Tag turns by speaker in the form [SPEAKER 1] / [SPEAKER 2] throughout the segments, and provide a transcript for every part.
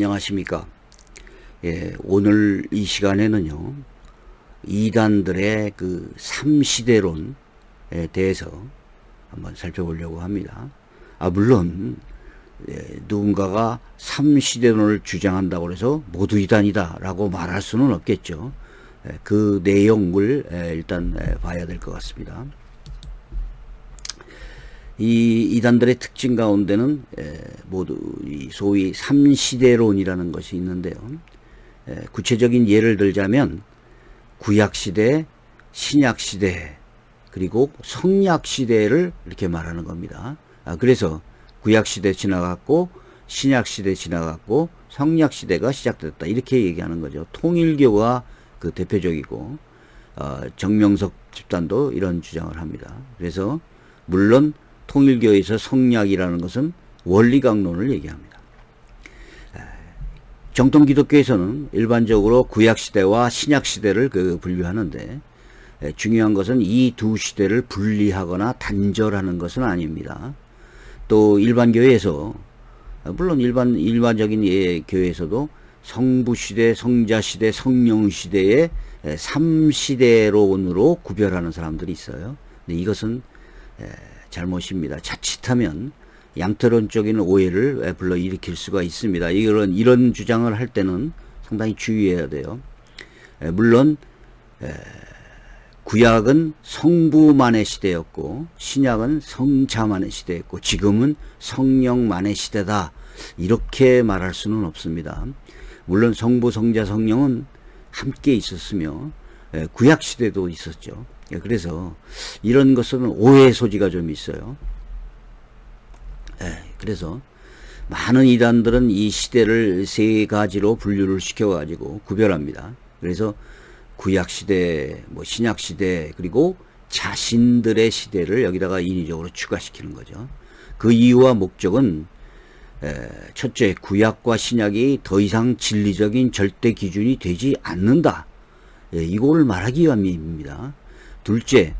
[SPEAKER 1] 안녕하십니까. 오늘 이 시간에는요, 이단들의 그 3시대론에 대해서 한번 살펴보려고 합니다. 물론, 누군가가 3시대론을 주장한다고 해서 모두 이단이다 라고 말할 수는 없겠죠. 그 내용을 일단 봐야 될 것 같습니다. 이 이단들의 특징 가운데는 모두 이 소위 3시대론이라는 것이 있는데요. 구체적인 예를 들자면 구약시대, 신약시대, 그리고 성약시대를 이렇게 말하는 겁니다. 그래서 구약시대 지나갔고 신약시대 지나갔고 성약시대가 시작됐다, 이렇게 얘기하는 거죠. 통일교가 그 대표적이고 정명석 집단도 이런 주장을 합니다. 그래서 물론 통일교에서 성약이라는 것은 원리강론을 얘기합니다. 정통 기독교에서는 일반적으로 구약시대와 신약시대를 분류하는데, 중요한 것은 이 두 시대를 분리하거나 단절하는 것은 아닙니다. 또 일반 교회에서, 물론 일반적인 교회에서도 성부시대, 성자시대, 성령시대의 3시대론으로 구별하는 사람들이 있어요. 근데 이것은 잘못입니다. 자칫하면 양태론적인 오해를 불러일으킬 수가 있습니다. 이런 주장을 할 때는 상당히 주의해야 돼요. 물론 구약은 성부만의 시대였고 신약은 성자만의 시대였고 지금은 성령만의 시대다, 이렇게 말할 수는 없습니다. 물론 성부, 성자, 성령은 함께 있었으며 구약시대도 있었죠. 그래서 이런 것은 오해의 소지가 좀 있어요. 그래서 많은 이단들은 이 시대를 세 가지로 분류를 시켜가지고 구별합니다. 그래서 구약시대, 신약시대, 그리고 자신들의 시대를 여기다가 인위적으로 추가시키는 거죠. 그 이유와 목적은 첫째, 구약과 신약이 더 이상 진리적인 절대 기준이 되지 않는다, 이거를 말하기 위함입니다. 둘째,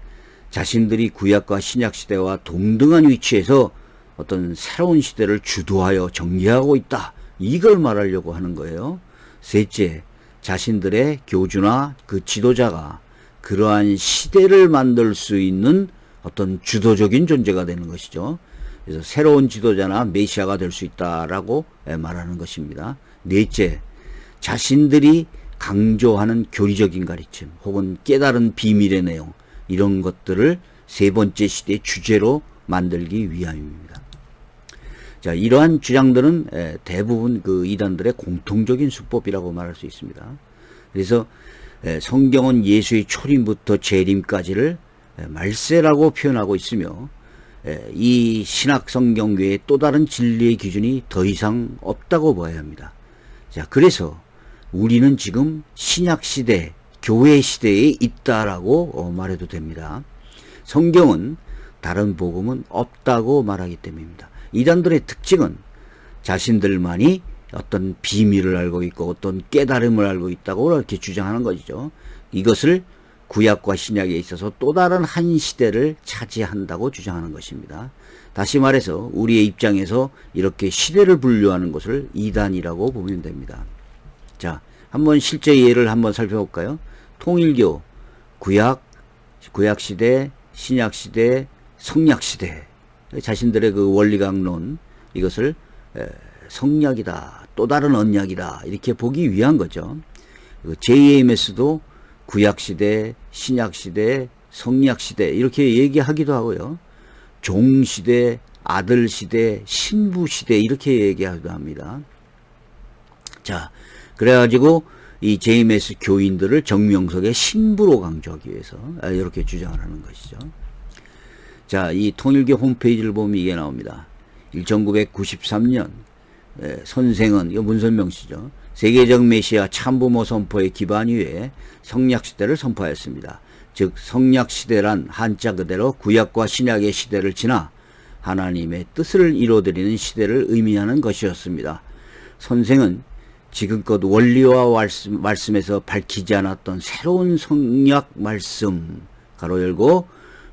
[SPEAKER 1] 자신들이 구약과 신약 시대와 동등한 위치에서 어떤 새로운 시대를 주도하여 전개하고 있다, 이걸 말하려고 하는 거예요. 셋째, 자신들의 교주나 그 지도자가 그러한 시대를 만들 수 있는 어떤 주도적인 존재가 되는 것이죠. 그래서 새로운 지도자나 메시아가 될 수 있다라고 말하는 것입니다. 넷째, 자신들이 강조하는 교리적인 가르침 혹은 깨달은 비밀의 내용, 이런 것들을 세 번째 시대의 주제로 만들기 위함입니다. 자, 이러한 주장들은 대부분 그 이단들의 공통적인 수법이라고 말할 수 있습니다. 그래서 성경은 예수의 초림부터 재림까지를 말세라고 표현하고 있으며, 이 신학 성경 외에 또 다른 진리의 기준이 더 이상 없다고 봐야 합니다. 자, 그래서 우리는 지금 신약시대, 교회 시대에 있다라고 말해도 됩니다. 성경은 다른 복음은 없다고 말하기 때문입니다. 이단들의 특징은 자신들만이 어떤 비밀을 알고 있고 어떤 깨달음을 알고 있다고 이렇게 주장하는 것이죠. 이것을 구약과 신약에 있어서 또 다른 한 시대를 차지한다고 주장하는 것입니다. 다시 말해서 우리의 입장에서 이렇게 시대를 분류하는 것을 이단이라고 보면 됩니다. 자, 한번 실제 예를 한번 살펴볼까요? 통일교, 구약시대, 신약시대, 성약시대, 자신들의 그 원리강론, 이것을 성약이다, 또 다른 언약이다, 이렇게 보기 위한 거죠. JMS도 구약시대, 신약시대, 성약시대 이렇게 얘기하기도 하고요. 종시대, 아들시대, 신부시대 이렇게 얘기하기도 합니다. 자, 그래가지고 이 JMS 교인들을 정명석의 신부로 강조하기 위해서 이렇게 주장을 하는 것이죠. 자, 이 통일교 홈페이지를 보면 이게 나옵니다. 1993년 선생은, 이거 문선명 씨죠, 세계적 메시아 참부모 선포의 기반 위에 성약시대를 선포하였습니다. 즉 성약시대란 한자 그대로 구약과 신약의 시대를 지나 하나님의 뜻을 이루어드리는 시대를 의미하는 것이었습니다. 선생은 지금껏 원리와 말씀에서 밝히지 않았던 새로운 성약 말씀, 가로 열고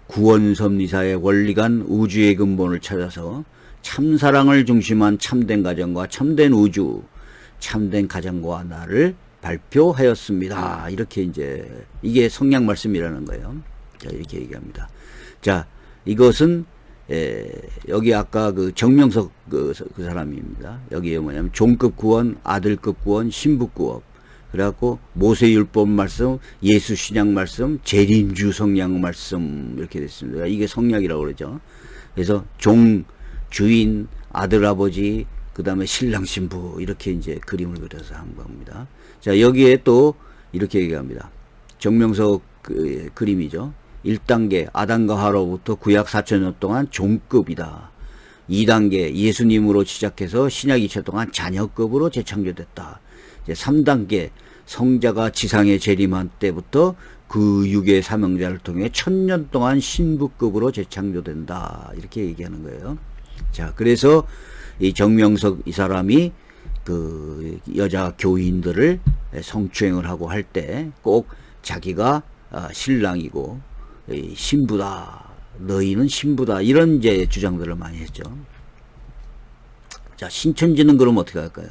[SPEAKER 1] 구원섭리사의 원리간 우주의 근본을 찾아서 참사랑을 중심한 참된 가정과 참된 우주, 참된 가정과 나를 발표하였습니다. 이렇게 이제 이게 성약 말씀이라는 거예요. 자, 이렇게 얘기합니다. 자, 이것은 여기 아까 그 정명석 그 사람입니다. 여기에 뭐냐면 종급 구원, 아들급 구원, 신부 구원. 그래갖고 모세율법 말씀, 예수 신약 말씀, 재림주 성약 말씀 이렇게 됐습니다. 이게 성약이라고 그러죠. 그래서 종, 주인, 아들, 아버지, 그 다음에 신랑, 신부 이렇게 이제 그림을 그려서 한 겁니다. 자, 여기에 또 이렇게 얘기합니다. 정명석 그 그림이죠. 1단계 아담과 하로부터 구약 4천년 동안 종급이다. 2단계 예수님으로 시작해서 신약 2차 동안 자녀급으로 재창조됐다. 이제 3단계 성자가 지상에 재림한 때부터 그 육의 사명자를 통해 1000년 동안 신부급으로 재창조된다. 이렇게 얘기하는 거예요. 자, 그래서 이 정명석 이 사람이 그 여자 교인들을 성추행을 하고 할 때 꼭 자기가 신랑이고 신부다, 너희는 신부다, 이런 이제 주장들을 많이 했죠. 자, 신천지는 그럼 어떻게 할까요?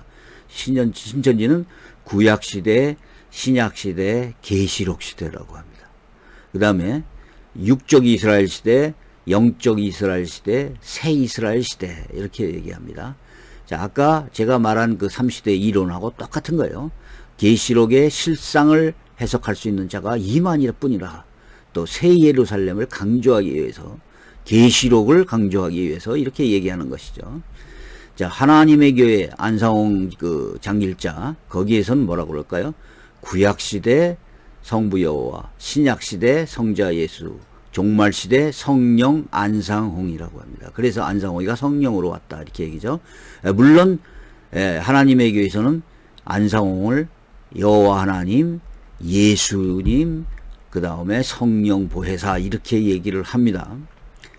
[SPEAKER 1] 신천지는 구약시대, 신약시대, 계시록시대라고 합니다. 그 다음에 육적 이스라엘 시대, 영적 이스라엘 시대, 새 이스라엘 시대 이렇게 얘기합니다. 자, 아까 제가 말한 그 3시대 이론하고 똑같은 거예요. 계시록의 실상을 해석할 수 있는 자가 2만일 뿐이라. 또 새 예루살렘을 강조하기 위해서, 계시록을 강조하기 위해서 이렇게 얘기하는 것이죠. 자, 하나님의 교회 안상홍 그 장일자, 거기에선 뭐라고 그럴까요? 구약시대 성부 여호와, 신약시대 성자 예수, 종말시대 성령 안상홍이라고 합니다. 그래서 안상홍이가 성령으로 왔다 이렇게 얘기죠. 물론 하나님의 교회에서는 안상홍을 여호와 하나님, 예수님, 그 다음에 성령 보혜사 이렇게 얘기를 합니다.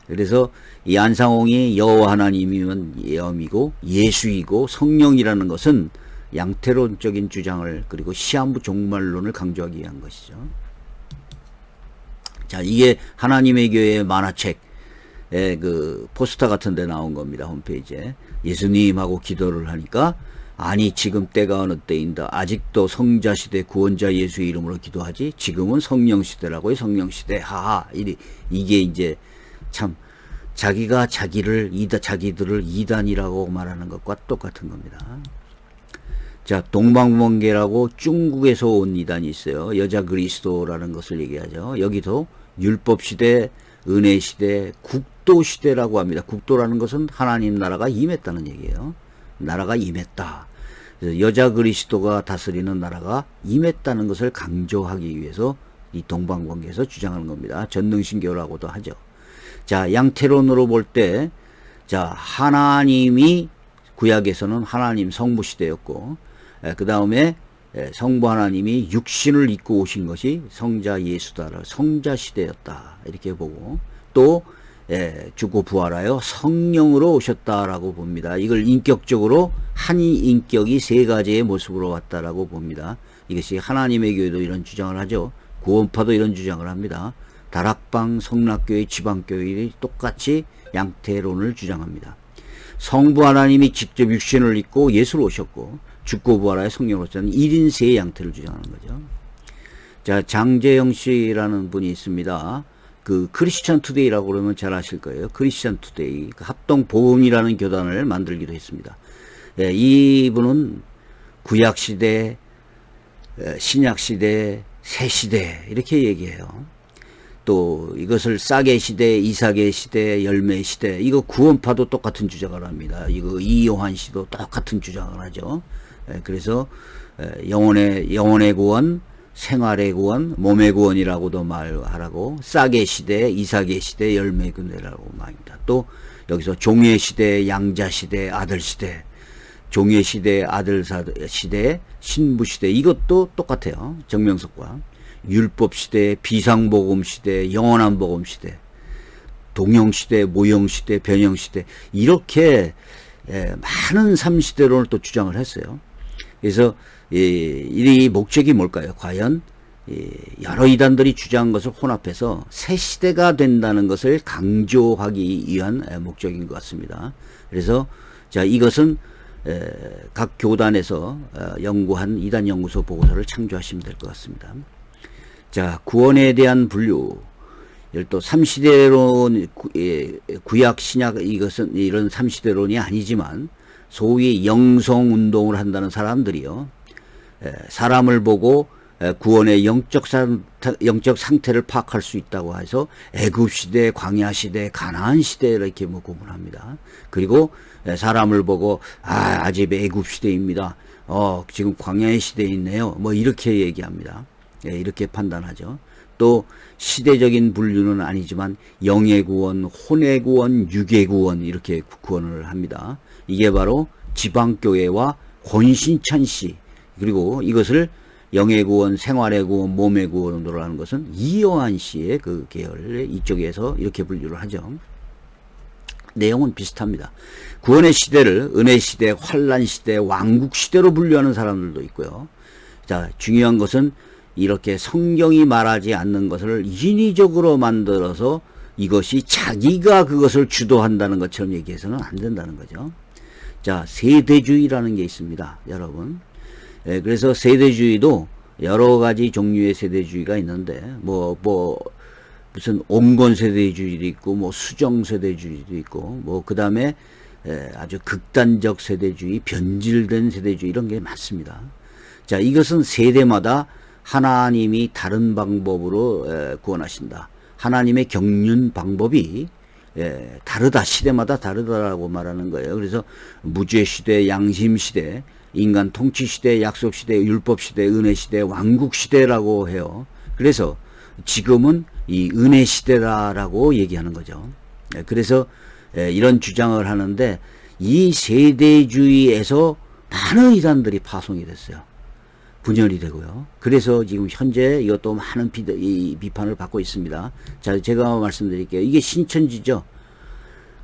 [SPEAKER 1] 그래서 이 안상홍이 여호와 하나님이면 염이고 예수이고 성령이라는 것은 양태론적인 주장을, 그리고 시한부 종말론을 강조하기 위한 것이죠. 자, 이게 하나님의 교회의 만화책의 그 포스터 같은 데 나온 겁니다. 홈페이지에. 예수님하고 기도를 하니까, 아니 지금 때가 어느 때인가, 아직도 성자시대 구원자 예수 이름으로 기도하지, 지금은 성령시대라고요. 성령시대. 하하. 이게 이제 참 자기가 자기들을 이단이라고 말하는 것과 똑같은 겁니다. 자, 동방번개라고 중국에서 온 이단이 있어요. 여자 그리스도라는 것을 얘기하죠. 여기도 율법시대, 은혜시대, 국도시대라고 합니다. 국도라는 것은 하나님 나라가 임했다는 얘기예요. 나라가 임했다. 그래서 여자 그리스도가 다스리는 나라가 임했다는 것을 강조하기 위해서 이 동방번개에서 주장하는 겁니다. 전능신교라고도 하죠. 자, 양태론으로 볼 때, 자, 하나님이 구약에서는 하나님 성부 시대였고, 그 다음에 성부 하나님이 육신을 입고 오신 것이 성자 예수다, 성자 시대였다 이렇게 보고, 또 죽고 부활하여 성령으로 오셨다라고 봅니다. 이걸 인격적으로 한이 인격이 세 가지의 모습으로 왔다라고 봅니다. 이것이 하나님의 교회도 이런 주장을 하죠. 구원파도 이런 주장을 합니다. 다락방, 성락교회, 지방교회들이 똑같이 양태론을 주장합니다. 성부 하나님이 직접 육신을 입고 예수로 오셨고, 죽고 부활하여 성령으로 오셨다는 1인세의 양태를 주장하는 거죠. 자, 장재영 씨라는 분이 있습니다. 그 크리스천 투데이라고 그러면 잘 아실 거예요. 크리스천 투데이, 그 합동복음이라는 교단을 만들기도 했습니다. 이분은 구약시대, 신약시대, 새시대 이렇게 얘기해요. 또 이것을 싹의 시대, 이삭의 시대, 열매의 시대, 이거 구원파도 똑같은 주장을 합니다. 이거 이요한 씨도 똑같은 주장을 하죠. 그래서 영혼의 구원, 생활의 구원, 몸의 구원이라고도 말하라고, 싹의 시대, 이삭의 시대, 열매의 군대라고 말합니다. 또 여기서 종의 시대, 양자 시대, 아들 시대, 종의 시대, 아들 시대, 신부 시대, 이것도 똑같아요. 정명석과. 율법 시대, 비상복음 시대, 영원한 복음 시대, 동영 시대, 모형 시대, 변형 시대, 이렇게 많은 3시대론을 또 주장을 했어요. 그래서 이 목적이 뭘까요? 과연 여러 이단들이 주장한 것을 혼합해서 새 시대가 된다는 것을 강조하기 위한 목적인 것 같습니다. 그래서 자, 이것은 각 교단에서 연구한 이단 연구소 보고서를 참조하시면 될 것 같습니다. 자, 구원에 대한 분류. 또 삼시대론, 구약 신약, 이것은 이런 삼시대론이 아니지만 소위 영성운동을 한다는 사람들이요, 사람을 보고 구원의 영적 상태를 파악할 수 있다고 해서 애굽시대, 광야시대, 가나안시대 이렇게 뭐 구분합니다. 그리고 사람을 보고 아직 애굽시대입니다. 지금 광야의 시대에 있네요. 뭐 이렇게 얘기합니다. 이렇게 판단하죠. 또 시대적인 분류는 아니지만 영의 구원, 혼의 구원, 육의 구원 이렇게 구원을 합니다. 이게 바로 지방교회와 권신찬씨, 그리고 이것을 영의 구원, 생활의 구원, 몸의 구원으로 하는 것은 이요한 씨의 그 계열 이쪽에서 이렇게 분류를 하죠. 내용은 비슷합니다. 구원의 시대를 은혜 시대, 환란 시대, 왕국 시대로 분류하는 사람들도 있고요. 자, 중요한 것은 이렇게 성경이 말하지 않는 것을 인위적으로 만들어서 이것이 자기가 그것을 주도한다는 것처럼 얘기해서는 안 된다는 거죠. 자, 세대주의라는 게 있습니다, 여러분. 그래서 세대주의도 여러 가지 종류의 세대주의가 있는데, 무슨 온건 세대주의도 있고, 수정 세대주의도 있고, 그 다음에 아주 극단적 세대주의, 변질된 세대주의 이런 게 많습니다. 자, 이것은 세대마다 하나님이 다른 방법으로 구원하신다. 하나님의 경륜 방법이 다르다. 시대마다 다르다라고 말하는 거예요. 그래서 무죄 시대, 양심 시대, 인간 통치 시대, 약속 시대, 율법 시대, 은혜 시대, 왕국 시대라고 해요. 그래서 지금은 이 은혜 시대라고 얘기하는 거죠. 그래서 이런 주장을 하는데 이 세대주의에서 많은 이단들이 파송이 됐어요. 분열이 되고요. 그래서 지금 현재 이것도 많은 비판을 받고 있습니다. 자, 제가 말씀드릴게요. 이게 신천지죠.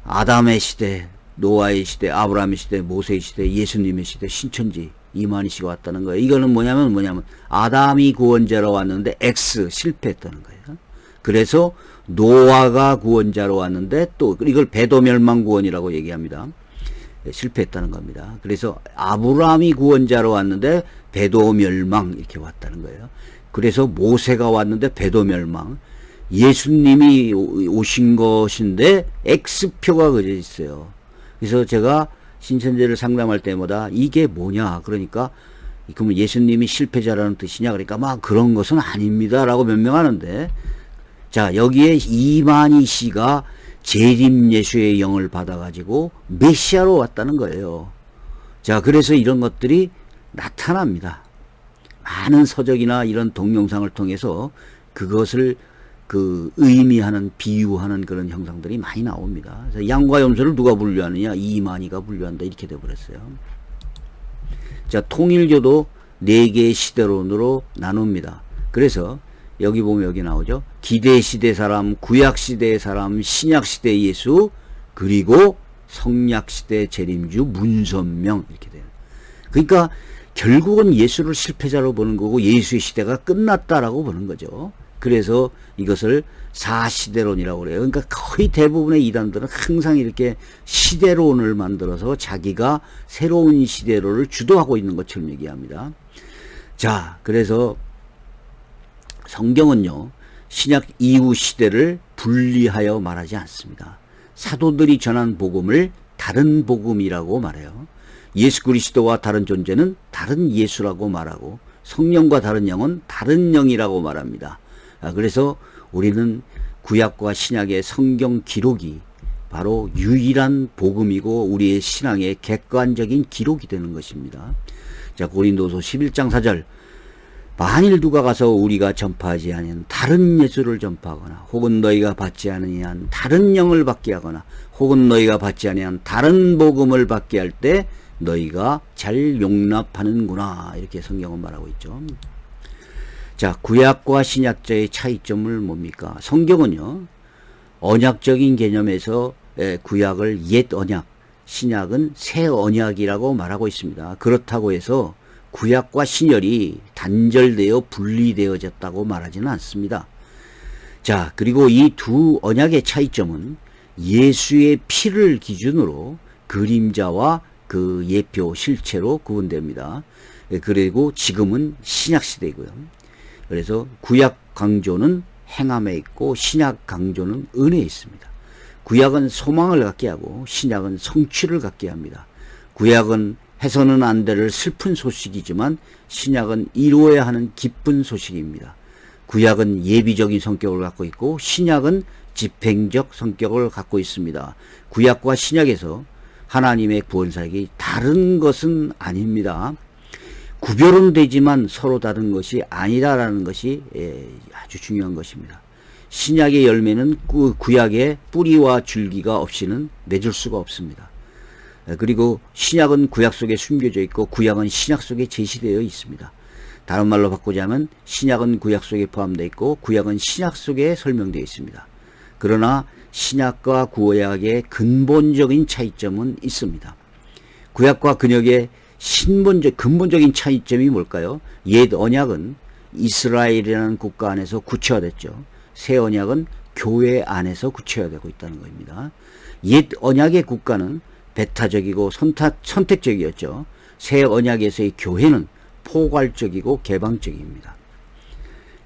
[SPEAKER 1] 아담의 시대, 노아의 시대, 아브라함의 시대, 모세의 시대, 예수님의 시대, 신천지 이만희 씨가 왔다는 거예요. 이거는 뭐냐면 아담이 구원자로 왔는데 X 실패했다는 거예요. 그래서 노아가 구원자로 왔는데 또 이걸 배도멸망 구원이라고 얘기합니다. 실패했다는 겁니다. 그래서 아브라함이 구원자로 왔는데 배도멸망 이렇게 왔다는 거예요. 그래서 모세가 왔는데 배도멸망, 예수님이 오신 것인데 X표가 그려져 있어요. 그래서 제가 신천지를 상담할 때마다 이게 뭐냐, 그러니까 그러면 예수님이 실패자라는 뜻이냐, 그러니까 막 그런 것은 아닙니다 라고 변명하는데, 자, 여기에 이만희 씨가 재림 예수의 영을 받아가지고 메시아로 왔다는 거예요. 자, 그래서 이런 것들이 나타납니다. 많은 서적이나 이런 동영상을 통해서 그것을 의미하는, 비유하는 그런 형상들이 많이 나옵니다. 그래서 양과 염소를 누가 분류하느냐? 이만희가 분류한다. 이렇게 돼버렸어요. 자, 통일교도 4개의 시대론으로 나눕니다. 그래서 여기 보면 여기 나오죠. 기대시대 사람, 구약시대의 사람, 신약시대 예수, 그리고 성약시대 재림주 문선명 이렇게 돼요. 그러니까 결국은 예수를 실패자로 보는 거고 예수의 시대가 끝났다라고 보는 거죠. 그래서 이것을 사시대론이라고 그래요. 그러니까 거의 대부분의 이단들은 항상 이렇게 시대론을 만들어서 자기가 새로운 시대론을 주도하고 있는 것처럼 얘기합니다. 자, 그래서 성경은요, 신약 이후 시대를 분리하여 말하지 않습니다. 사도들이 전한 복음을 다른 복음이라고 말해요. 예수 그리스도와 다른 존재는 다른 예수라고 말하고 성령과 다른 영은 다른 영이라고 말합니다. 그래서 우리는 구약과 신약의 성경 기록이 바로 유일한 복음이고 우리의 신앙의 객관적인 기록이 되는 것입니다. 자, 고린도서 11장 4절, 만일 누가 가서 우리가 전파하지 아니한 다른 예수를 전파하거나 혹은 너희가 받지 아니한 다른 영을 받게 하거나 혹은 너희가 받지 아니한 다른 복음을 받게 할 때 너희가 잘 용납하는구나, 이렇게 성경은 말하고 있죠. 자, 구약과 신약자의 차이점을 뭡니까? 성경은요, 언약적인 개념에서 구약을 옛 언약, 신약은 새 언약이라고 말하고 있습니다. 그렇다고 해서 구약과 신약이 단절되어 분리되어졌다고 말하지는 않습니다. 자, 그리고 이 두 언약의 차이점은 예수의 피를 기준으로 그림자와 그 예표 실체로 구분됩니다. 그리고 지금은 신약 시대이고요. 그래서 구약 강조는 행함에 있고 신약 강조는 은혜에 있습니다. 구약은 소망을 갖게 하고 신약은 성취를 갖게 합니다. 구약은 해서는 안 될 슬픈 소식이지만 신약은 이루어야 하는 기쁜 소식입니다. 구약은 예비적인 성격을 갖고 있고 신약은 집행적 성격을 갖고 있습니다. 구약과 신약에서 하나님의 구원사역이 다른 것은 아닙니다. 구별은 되지만 서로 다른 것이 아니다라는 것이 아주 중요한 것입니다. 신약의 열매는 구약의 뿌리와 줄기가 없이는 맺을 수가 없습니다. 그리고 신약은 구약 속에 숨겨져 있고 구약은 신약 속에 제시되어 있습니다. 다른 말로 바꾸자면 신약은 구약 속에 포함되어 있고 구약은 신약 속에 설명되어 있습니다. 그러나 신약과 구약의 근본적인 차이점은 있습니다. 구약과 근역의 근본적인 차이점이 뭘까요? 옛 언약은 이스라엘이라는 국가 안에서 구체화됐죠. 새 언약은 교회 안에서 구체화되고 있다는 겁니다. 옛 언약의 국가는 배타적이고 선택적이었죠. 새 언약에서의 교회는 포괄적이고 개방적입니다.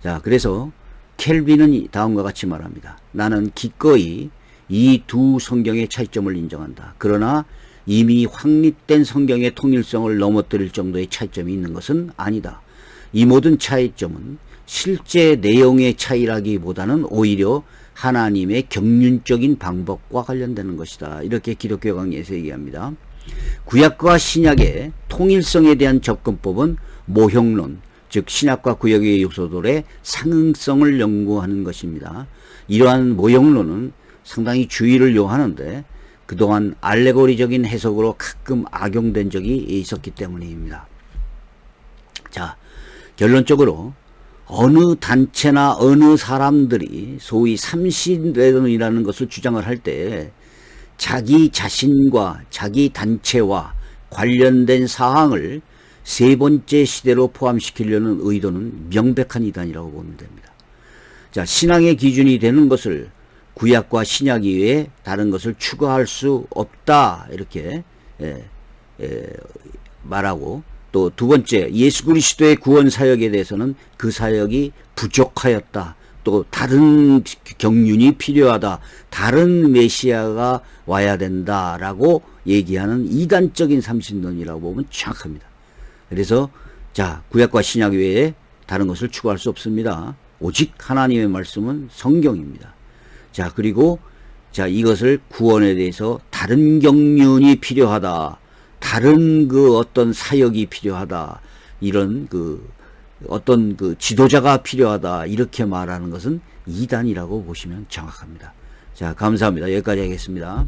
[SPEAKER 1] 자, 그래서 켈빈은 다음과 같이 말합니다. 나는 기꺼이 이 두 성경의 차이점을 인정한다. 그러나 이미 확립된 성경의 통일성을 넘어뜨릴 정도의 차이점이 있는 것은 아니다. 이 모든 차이점은 실제 내용의 차이라기보다는 오히려 하나님의 경륜적인 방법과 관련되는 것이다. 이렇게 기독교 강의에서 얘기합니다. 구약과 신약의 통일성에 대한 접근법은 모형론, 즉 신약과 구약의 요소들의 상응성을 연구하는 것입니다. 이러한 모형론은 상당히 주의를 요하는데 그동안 알레고리적인 해석으로 가끔 악용된 적이 있었기 때문입니다. 자, 결론적으로 어느 단체나 어느 사람들이 소위 삼신론이라는 것을 주장을 할 때 자기 자신과 자기 단체와 관련된 사항을 세 번째 시대로 포함시키려는 의도는 명백한 이단이라고 보면 됩니다. 자, 신앙의 기준이 되는 것을 구약과 신약 이외에 다른 것을 추가할 수 없다 이렇게 말하고, 또 두 번째 예수 그리스도의 구원 사역에 대해서는 그 사역이 부족하였다, 또 다른 경륜이 필요하다, 다른 메시아가 와야 된다라고 얘기하는 이단적인 삼신론이라고 보면 정확합니다. 그래서 자, 구약과 신약 외에 다른 것을 추구할 수 없습니다. 오직 하나님의 말씀은 성경입니다. 자, 그리고 자, 이것을 구원에 대해서 다른 경륜이 필요하다, 다른 어떤 사역이 필요하다, 이런 어떤 지도자가 필요하다, 이렇게 말하는 것은 이단이라고 보시면 정확합니다. 자, 감사합니다. 여기까지 하겠습니다.